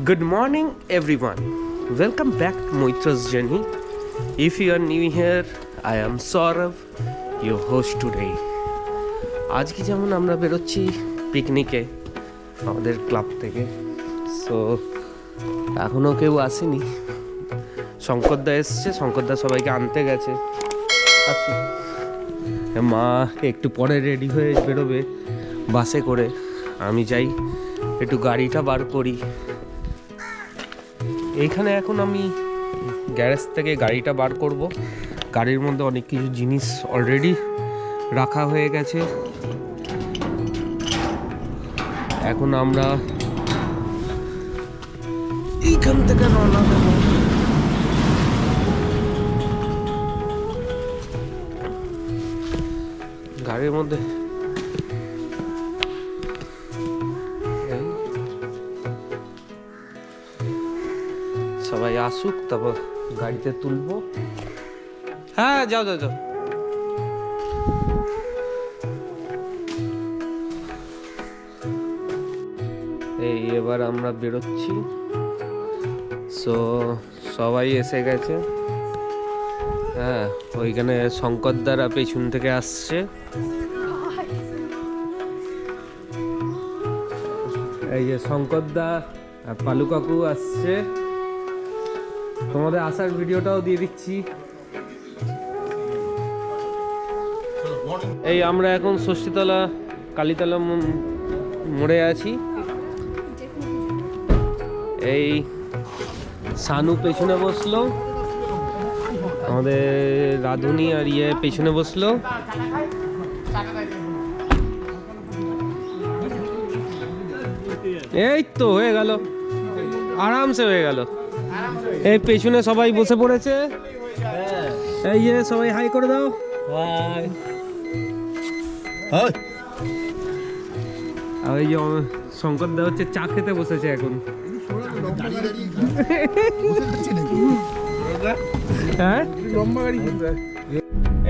Good morning, everyone. Welcome back to Moitra's journey. If you are new here, I am Saurav, your host today. আজকে যেমন আমরা বেরোচ্ছি পিকনিকে আমাদের club থেকে, সো এখনও কেউ আসেনি। শঙ্করদা এসছে, শঙ্করদা সবাইকে আনতে গেছে। আসি, মা একটু পরে রেডি হয়ে বেরোবে বাসে করে। আমি যাই একটু গাড়িটা বার করি। এইখানে এখন আমি গ্যারেজ থেকে গাড়িটা বার করব। গাড়ির মধ্যে অনেক কিছু জিনিস অলরেডি রাখা হয়ে গেছে। এখন আমরা এইখান থেকে রওনা দেব। গাড়ির মধ্যে সবাই আসুক, তারপর গাড়িতে তুলবো। হ্যাঁ, যাও যাও যাও। এই এবার আমরা বেরোচ্ছি। সো সবাই এসে গেছে। হ্যাঁ, ওইখানে শঙ্করদারা পেছন থেকে আসছে। এই যে শঙ্করদা আর পালু কাকু আসছে। তোমাদের আসার ভিডিওটাও দিয়ে দিচ্ছি। এই আমরা এখন ষষ্ঠীতলা কালীতলা মোড়ে আছি। এই সানু পেছনে বসলো, আমাদের রাধুনি আর পেছনে বসলো। এই তো হয়ে গেল, আরামসে হয়ে গেল। এই পেছনে সবাই বসে পড়েছে। এই যে সবাই হাই করে দাও। আর এই যে শঙ্কর দা হচ্ছে চা খেতে বসেছে এখন। হ্যাঁ,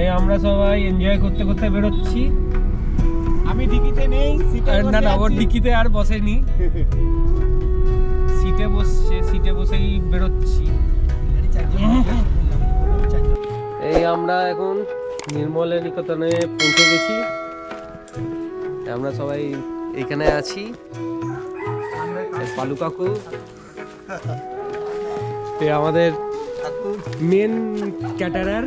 এই আমরা সবাই এনজয় করতে করতে বেরোচ্ছি। আমি ডিকিতে নেই, না না, ওর ডিকিতে আর বসেনি, সিটে বসছে, সিটে বসেই বেরোচ্ছি। এই আমরা এখন নির্মলে নিকেতনে পৌঁছে গেছি। আমরা সবাই এখানে আছি। পালু কাকু, আমাদের মেন ক্যাটারার,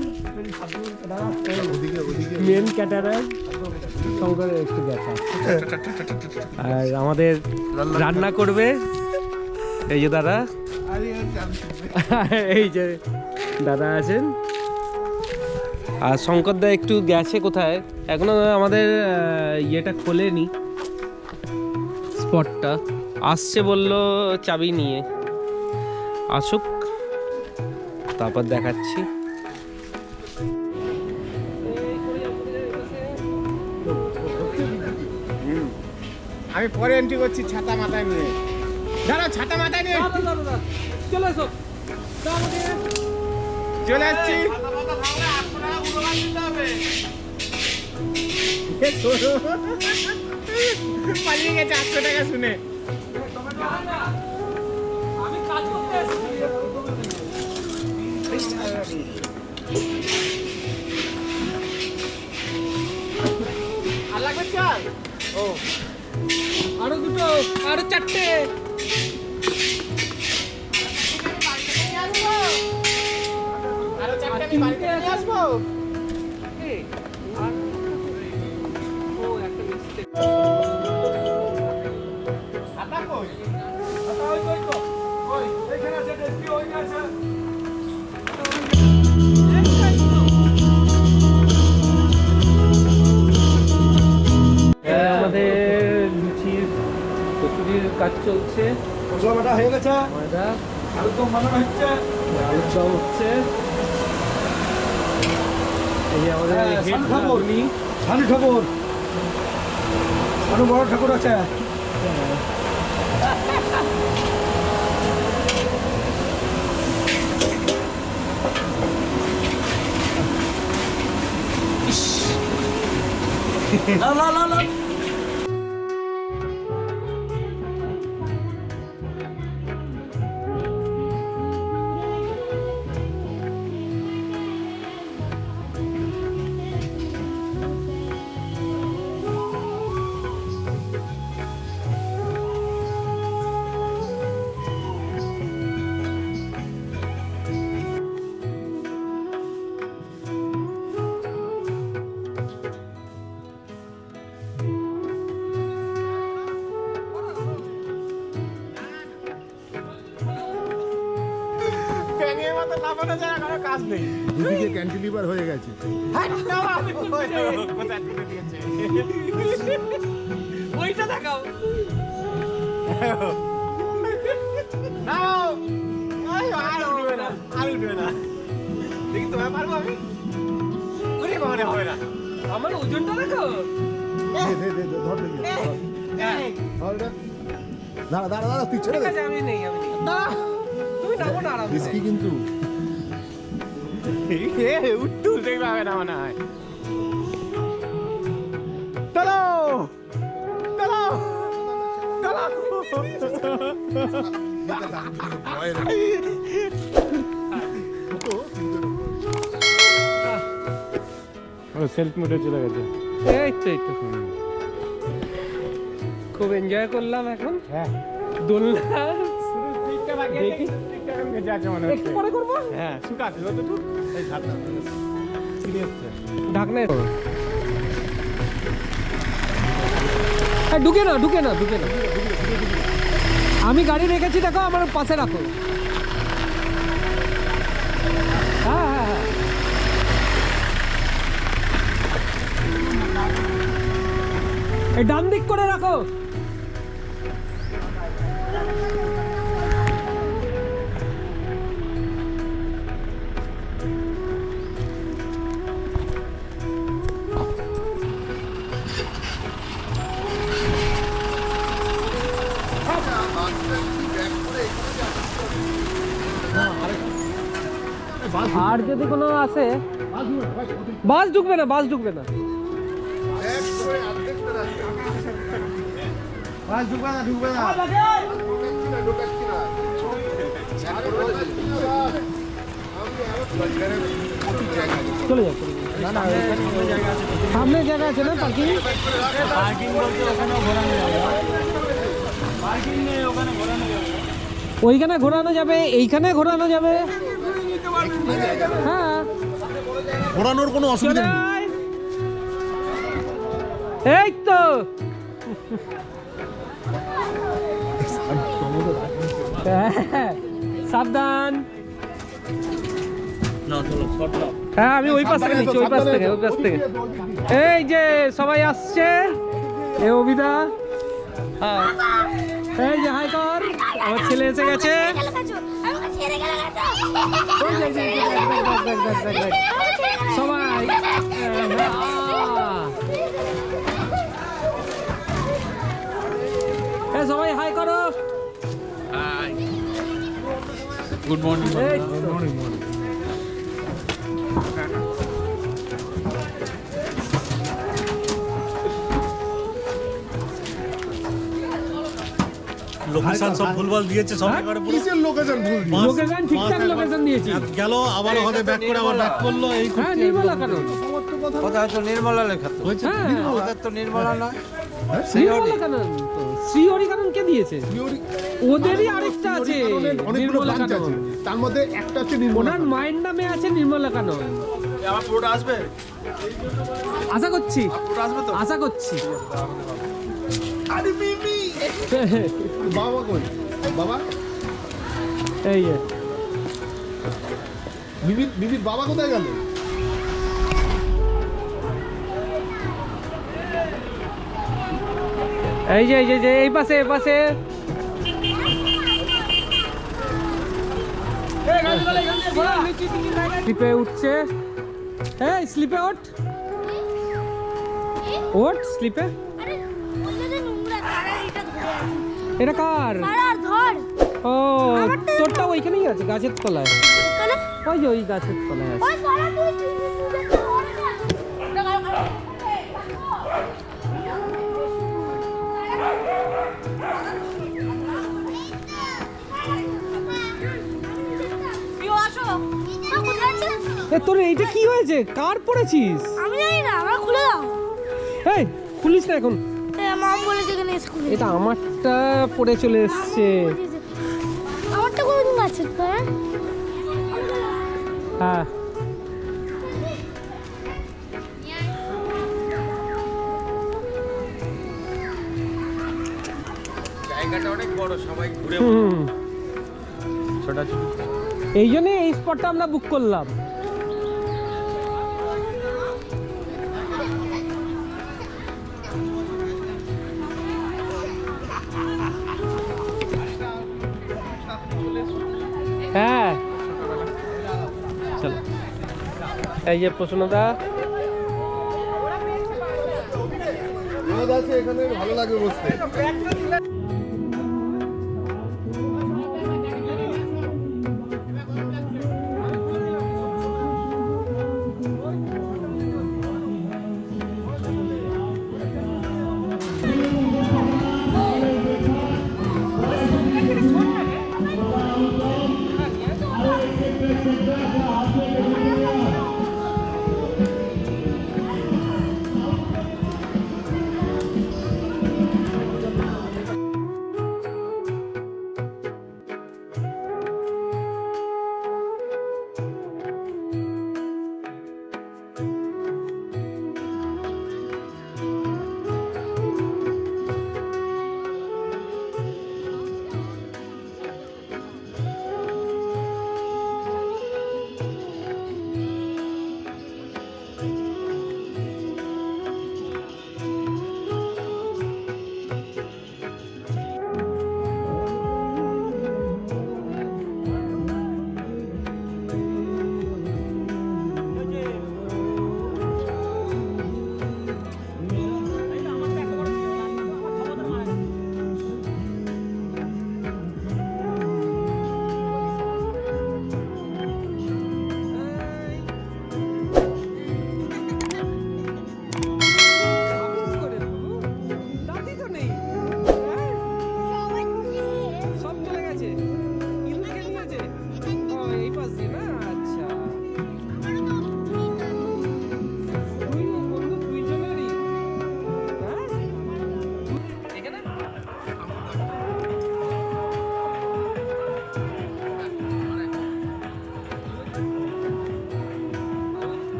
একটু দেখা। আর আমাদের রান্না করবে এই যে দাদা, এই যে দাদা আছেন। আর শঙ্করদা একটু গেছে কোথায়, এখনো আমাদের ইয়েটা খোলেনি, স্পটটা। আসছে বললো চাবি নিয়ে, আসুক তারপর দেখাচ্ছি। আমি পরে এন্ট্রি করছি ছাতা মাথায় নিয়ে। দাঁড়া, ছাতা মাথায় নিয়ে চলে এসো, চলে আসছি। পালিয়ে গেছে 800 টাকা শুনে। আমি কাজ করতে এসেছি। আর লাগবে চাল? ও আরো দুটো, আরো চারটে। আরো চারটে আমি বাড়িতে নিয়ে আসবো। ছাতা কই? ছাতা ওই তো, ওই এখানে আছে, ডেস্কি ওই আছে। আমাদের লুচির কচুরির কাজ চলছে। মশলা বাটা হয়ে গেছে, ময়দা আলুর দম বানানো হচ্ছে, আলুর দম হচ্ছে। এই যে আমাদের হেড ঠাকুর, সানু ঠাকুর, সানু বড় ঠাকুর আছে। তো লাফানো যায় না, কোনো কাজ নেই। দুদিকে ক্যান্টিলিভার হয়ে গেছে। কোথায় তুলে দিয়েছে? ওইটা দেখাও। নাও। আর উঠবে না, আর উঠবে না। দেখি তোমায় পারবো আমি? ওরে বাবা রে, হবে না। আমার ওজনটা দেখো। দে, ধর দেখি। ধর এটা। দাঁড়া, তুই ছেড়ে ঠিক দে। আছে, আমি নেই। তুমি নামো না আরামসে। রিস্কি কিন্তু। উঠতুল দেখবে হবে না মনে হয়। চলো চলো চলো। সেলফ মোডে চলে গেছে। এই তো খুব এনজয় করলাম এখন। হ্যাঁ, দোলনা দেখি বেঁচে আছে মনে একটু হচ্ছে। পরে করবো। হ্যাঁ, শুকাচ্ছে যতটুকু। এই ঝাড়টা সিরিয়াস। ঢাকনা ঢুকে না। আমি গাড়ি রেখেছি, দেখো আমার পাশে রাখো। হ্যাঁ। এই ডান দিক করে রাখো। আর যদি কোনো আসে, বাস ঢুকবে না। বাস ঢুকবে না, ঢুকবে না। চলে যাও। না, সামনে জায়গা আছে না পার্কিং? পার্কিং বলতে ওখানে ঘোরানো যাবে। পার্কিং নেই, ওখানে ঘোরানো যাবে। ওইখানে ঘোরানো যাবে, এইখানে ঘোরানো যাবে। হ্যাঁ, ঘোরানোর কোনো অসুবিধা নেই। এই তো সাবধান। হ্যাঁ, আমি ওই পাশ থেকে নিচ্ছি, ওই পাশ থেকে। এই যে সবাই আসছে, এ অভিদা। হ্যাঁ, এই যে হাই কর, আমার ছেলে এসে গেছে। সবাই সবাই হাই করো। Good morning. লোকেশন সব ভুলভাল দিয়েছে সব করে পুরো কিসের লোকেশন ভুল দিল? লোকেশন ঠিকঠাক লোকেশন দিয়েছি। গেল আবার ওখানে ব্যাক করে আবার ব্যাক করলো এই হ্যাঁ, নির্মলা কানন। কোথায় তো নির্মলা লেখা তো হ্যাঁ, আমাদের তো নির্মলা না নির্মলা কানন তো। শ্রীহরি কানন কে দিয়েছে? ওদেরই আরেকটা আছে, অনেকগুলো নির্মলা ব্রাঞ্চ আছে, কানন। তার মধ্যে একটা হচ্ছে নির্মলা। ওনার মায়ের নামে আছে নির্মলা কানন। আমার পুরোটা আসবে? আশা করছি, পুরোটা আসবে তো? আশা করছি। আরে মিমি, বাবা কই? বাবা, এই যে মিমির বাবা কোথায় গেল? এই পাশে স্লিপে উঠছে। এই স্লিপে ওঠ স্লিপে। এটা কার? ও, তোরটা ওইখানেই আছে, গাছের তলায়। ওই যে ওই গাছের তলায় আছে। এ তোর এইটা কি হয়েছে? কার পড়েছিস? আমি জানি না, আমরা খুলে দাও। এই খুলিস না এখন। মাম বলেছে এখানে স্কুলে। এটা আমারটা পড়ে চলে এসছে। আমারটা কোনদিন আছে তো? হ্যাঁ, জায়গাটা অনেক বড়, সবাই ঘুরে হুম। ছোটাছুটি এই জন্যই এই স্পটটা আমরা বুক করলাম। হ্যাঁ চলো, এই যে প্রশ্নদা রোদ আছে এখানে, ভালো লাগবে বসতে।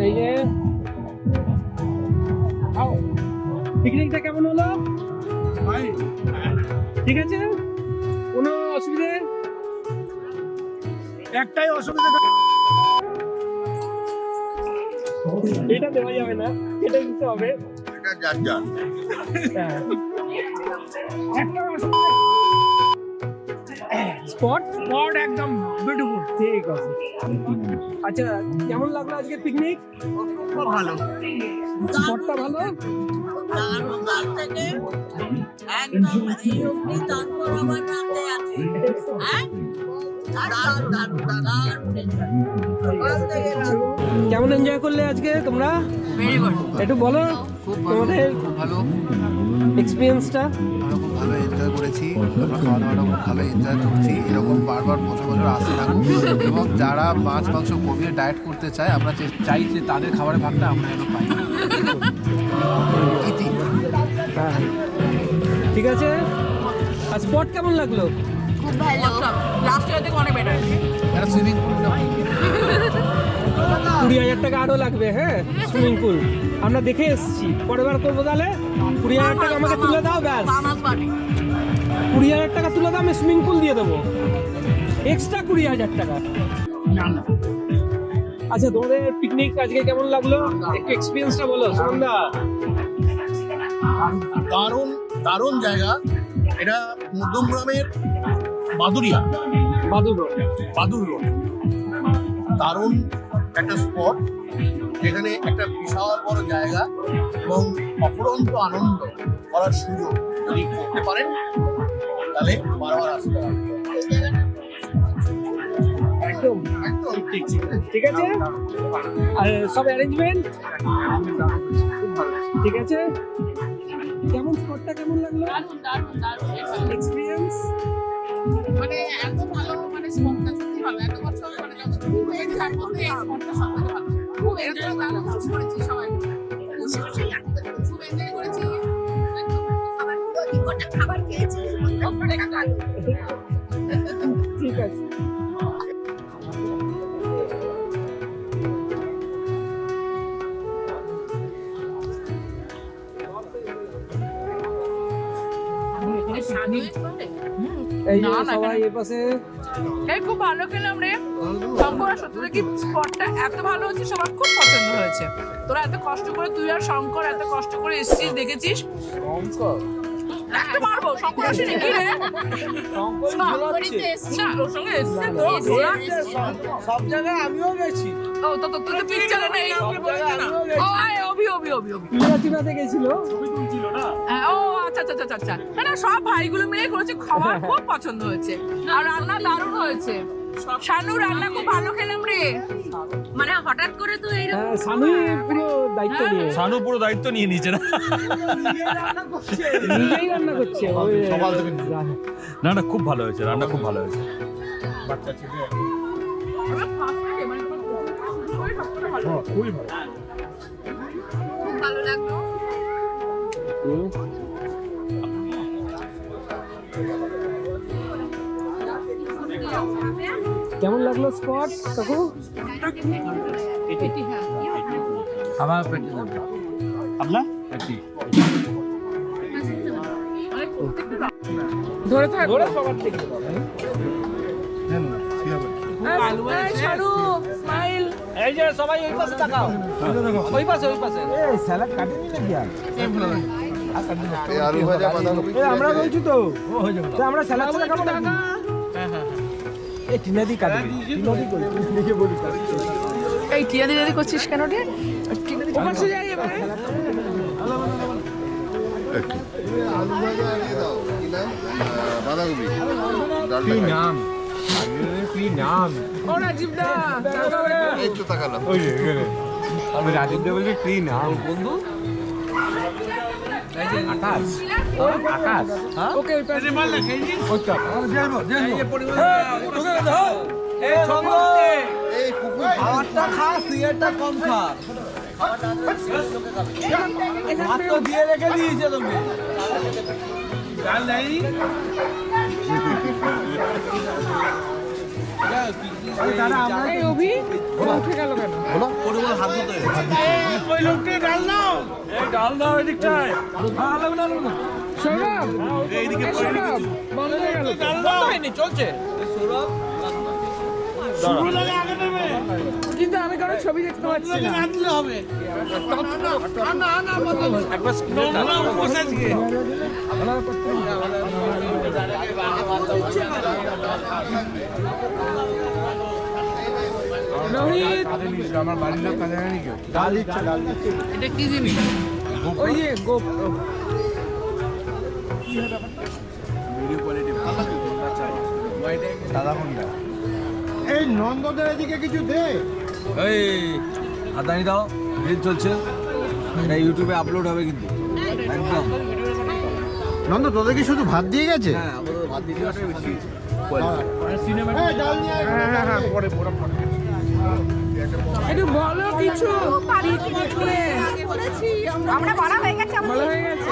এই যে পিকনিকটা কেমন হলো? ঠিক আছে, কোনো অসুবিধে? একটাই অসুবিধা, এটা দেওয়া যাবে না, এটা দিতে হবে। স্পট একদম বিউটিফুল। ঠিক আছে, আচ্ছা কেমন লাগলো আজকে পিকনিক? খুব ভালো। স্পটটা ভালো? কেমন এনজয় করলে আজকে তোমরা? একটু বলো তোমাদের ভালো এক্সপিরিয়েন্সটা। আমরা খুব ভালো এনজয় করেছি, আমরা খাওয়া দাওয়াটা খুব ভালো এনজয় করছি। এরকম বারবার বছর বছর আসতে থাকুক, এবং যারা মাছ মাংস কমিয়ে ডায়েট করতে চায় আমরা চাই যে তাদের খাবারের ভাগটা আমরা যেন পাই। ইতি। হ্যাঁ ঠিক আছে। আর স্পট কেমন লাগলো? খুব ভালো, লাস্ট ইয়ার থেকে অনেক বেটার। একটা সুইমিং পুল 20,000 টাকা আরো লাগবে। হ্যাঁ সুইমিং পুল আমরা দেখে এসেছি, পরের বার করবো তাহলে। 20,000 টাকা আমাকে তুলে দাও, ব্যাস 20,000 টাকা তুলে দাও, আমি সুইমিং পুল দিয়ে দেবো এক্সট্রা 20,000 টাকা। আচ্ছা তোমাদের পিকনিক আজকে কেমন লাগলো একটু এক্সপিরিয়েন্সটা বলো সুমনদা। দারুণ দারুণ জায়গা এটা, মধ্যমগ্রামের বাদুরিয়া, বাদুর বাদুর রোড। দারুণ একটা স্পট, যেখানে একটা বিশাল বড় জায়গা এবং অফুরন্ত আনন্দ করার সুযোগ যদি করতে পারেন তাহলে বারবার আসতে হবে। একদম একদম ঠিক ঠিক আছে। আর সব অ্যারেঞ্জমেন্ট ঠিক আছে। কেমন স্পটটা কেমন লাগলো? এক্সপিরিয়েন্স মানে এত ভালো, মানে স্পটটা সত্যি ভালো। এত বছর মানে খুব এনজয় করতে এই স্পটটা সবথেকে ভালো। খুব এনজয় করেছি সবাই, খুব এনজয় করেছি। খাবার খেয়েছি, ঠিক আছে। এই যে না, না, সবাই এখানে- এই পাশে এই খুব ভালো খেলাম রে শঙ্কর আর সত্যি কি স্পটটা এত ভালো হচ্ছে সবার খুব পছন্দ হয়েছে তোরা এত কষ্ট করে তুই আর শঙ্কর এত কষ্ট করে এসেছিস দেখেছিস একটা মারবো শঙ্কর আসেনি কি রে শঙ্করই তো এসেছি না ওর সঙ্গে এসেছে তো ওরা সব জায়গায় আমিও গেছি ও তো তো তুই তো পিকচারে নেই ও আয় অভি অভি অভি অভি চিনাতে গেছিল হ্যাঁ, ও আচ্ছা আচ্ছা আচ্ছা আচ্ছা না না সব ভাইগুলো মিলে করেছে খাবার খুব পছন্দ হয়েছে আর রান্না দারুণ হয়েছে শানু রান্না খুব ভালো খেলাম রে মানে হঠাৎ করে তো এইরকম হ্যাঁ স্বামী পুরো দায়িত্ব নিয়ে শানু পুরো দায়িত্ব নিয়ে নিয়েছে না নিজেই রান্না করছে ওই সকাল থেকে না না খুব ভালো হয়েছে রান্না খুব ভালো হয়েছে বাচ্চা ছেলে আমরা ফার্স্ট থেকে মানে শুরু করে সবটা ভালো খুবই ভালো খুব ভালো লাগলো কেমন লাগলো স্পট কাকু আমার পেটে যাবে আপনার ধরে থাক ধরে সবার থেকে শানু স্মাইল এই যে সবাই ওই পাশে তাকাও ওই পাশে এই স্যালাড কাটেনি নাকি আর এই আলু ভাজা বাঁধাকপি আমরা বলছি তো ও হয়ে যাবে আমরা স্যালাড ছাড়া খাবো না এই টিনাদি কাটবে টিনাদি করি লিখে বলি এই টিয়া দিদি করছিস কেন রে ওপাশে যাই এবারে আলু ভাজা দিয়ে দাও কি নাম বাঁধাকপি ডালটা খাই। কি নাম ও রাজীব দা এই তো তাকালাম ওই আমি রাজীব দেব বলছি কি নাম বন্ধু আকাশ আকাশ ওকে ওই পাশে ওইটা জেলবো এই ছবি এই কুকুর খাবারটা খা সিগারেটটা কম খা ভাত তো দিয়ে রেখে দিয়েছে তুমি ডাল নেই দাদা আমরা এই অভি উঠে গেল কেন ওই লোকটা ডাল নাও এই ডাল দাও এদিকটায় সৌরভ এইদিকে সৌরভ বন্ধ হয়ে গেল বন্ধ হয়নি চলছে শুরু লাগে আগে নেবে কিন্তু আমি কারো ছবি দেখতে পাচ্ছি না আনলে হবে না না একবার বসে আজকে রোহিত আমার বাড়ির লোক কাজে জানি কেউ ডাল দিচ্ছে ডাল দিচ্ছে এটা কি জিনিস ওই যে গোপ এই নন্দদের এদিকে কিছু দে এই হাতানি দাও রিল চলছে এটা ইউটিউবে আপলোড হবে কিন্তু একদম নন্দ তোদের কি শুধু ভাত দিয়ে গেছে হ্যাঁ আমাদের ভাত দিতে হবে বেশি ডাল নিয়ে পরে একটু বলো কিছু আমরা বড় হয়ে গেছে ভালো হয়ে গেছে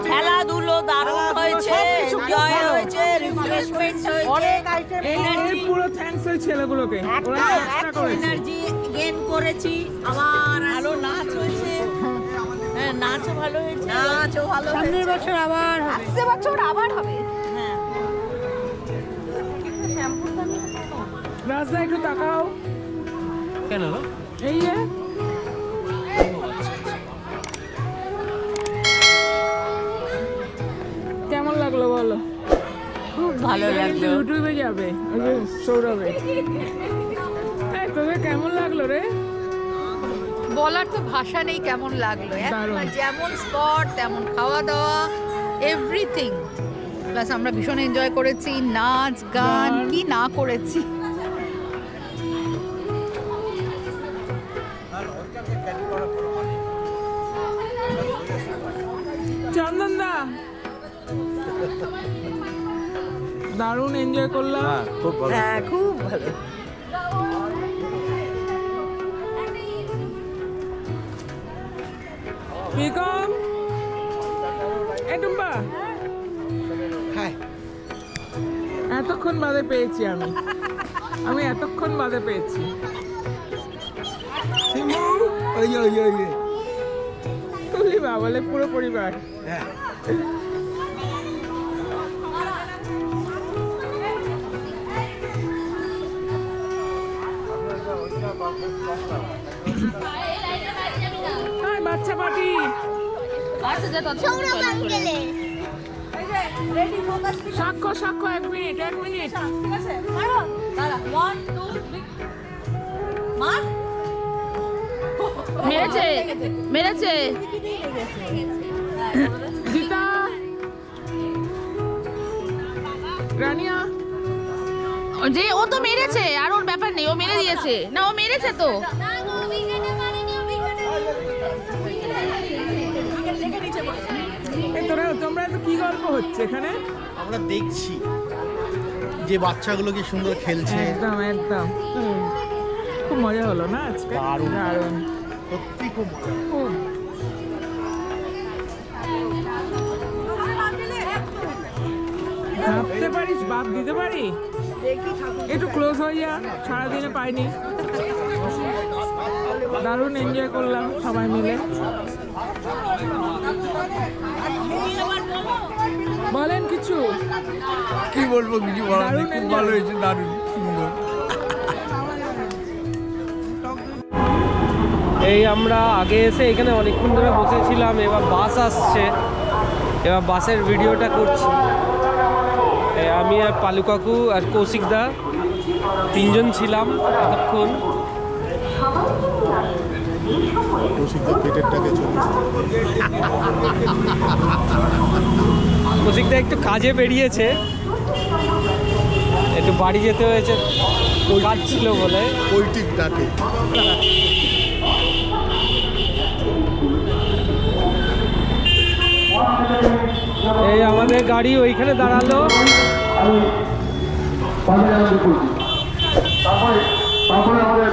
খেলাধুলো দারুণ হয়েছে এনজয় হয়েছে রিফ্রেশমেন্ট হয়েছে এর পুরো থ্যাঙ্কস ওই ছেলেগুলোকে ওরা চেষ্টা করেছে এনার্জি গেইন করেছি আমার ভালো নাচ হয়েছে হ্যাঁ নাচও ভালো হয়েছে নাচও ভালো সামনের বছর আবার হবে আসছে বছর আবার হবে হ্যাঁ রাজদা একটু তাকাও কেন এই যে কেমন লাগলো বলো খুব ভালো লাগলো ইউটিউবে যাবে ওই যে সৌরভে তোদের কেমন লাগলো রে বলার তো ভাষা নেই কেমন লাগলো দারুণ। একবার যেমন স্পট তেমন খাওয়া দাওয়া এভরিথিং প্লাস আমরা ভীষণ এনজয় করেছি নাচ গান কি না করেছি চন্দন দা দারুণ এনজয় করলাম হ্যাঁ খুব ভালো বিকম এ টুম্পা এতক্ষণ বাদে পেয়েছি আমি এতক্ষণ বাদে পেয়েছি তুলি বাবলে পুরো পরিবার হাই বাচ্চা পাখি। সৌরভ আঙ্কেলে সাক্ষ্য সাক্ষ্য 1 মিনিট 1 মিনিট। ঠিক আছে দাঁড়া 1 2 3 মার মেরেছে জিতা রানিয়া যে ও তো মেরেছে, আর ওর ব্যাপার নেই, ও মেরে দিয়েছে। না ও মেরেছে তো। এই তোমরা তো কি গল্প হচ্ছে এখানে? আমরা দেখছি যে বাচ্চাগুলো কি সুন্দর খেলছে। একদম একদম খুব মজা হলো না আজকে? দারুণ। দারুণ সত্যি খুব মজা। খুব। ভাবতে পারিস বাপ দিতে পারি? একটু ক্লোজ হয়ে যা, সারাদিনে পাইনি। দারুণ এনজয় করলাম সবাই মিলে। বলেন কিছু। কি বলবো, কিছু বলার নেই, দারুণ খুব enjoy। ভালো হয়েছে, দারুণ সুন্দর। এই আমরা আগে এসে এখানে অনেকক্ষণ ধরে বসেছিলাম, এবার বাস আসছে, এবার বাসের ভিডিওটা করছি। আমি আর পালু কাকু আর কৌশিকদা 3 জন ছিলাম এতক্ষণ। কৌশিকদা একটু কাজে বেরিয়েছে, একটু বাড়ি যেতে হয়েছে, কাজ ছিল বলে। ওই ঠিক ডাকে। এই আমাদের গাড়ি ওইখানে দাঁড়ালো। তারপরে আমাদের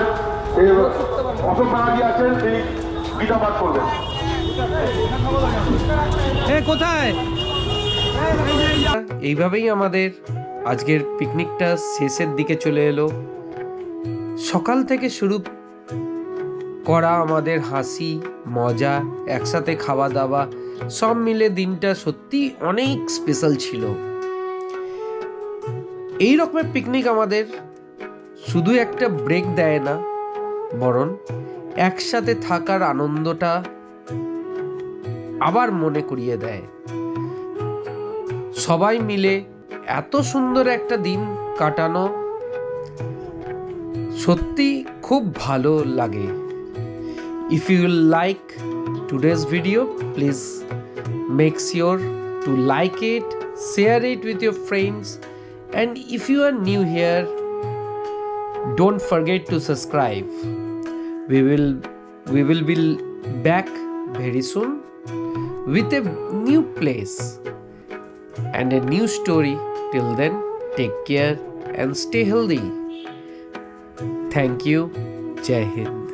অশোক ব্যানার্জি আছেন, তিনি গীতা পাঠ করবেন। কোথায়? এইভাবেই আমাদের আজকের পিকনিকটা শেষের দিকে চলে এলো। সকাল থেকে শুরু করা আমাদের হাসি মজা, একসাথে খাওয়া দাওয়া, সব মিলে দিনটা সত্যি অনেক স্পেশাল ছিল। এই রকমের পিকনিক আমাদের শুধু একটা ব্রেক দেয় না, বরং একসাথে থাকার আনন্দটা আবার মনে করিয়ে দেয়। সবাই মিলে এত সুন্দর একটা দিন কাটানো সত্যি খুব ভালো লাগে। If you like today's video, please make sure to like it, share it with your friends, and if you are new here, don't forget to subscribe. We will be back very soon with a new place and a new story. Till then, take care and stay healthy. Thank you. Jai Hind.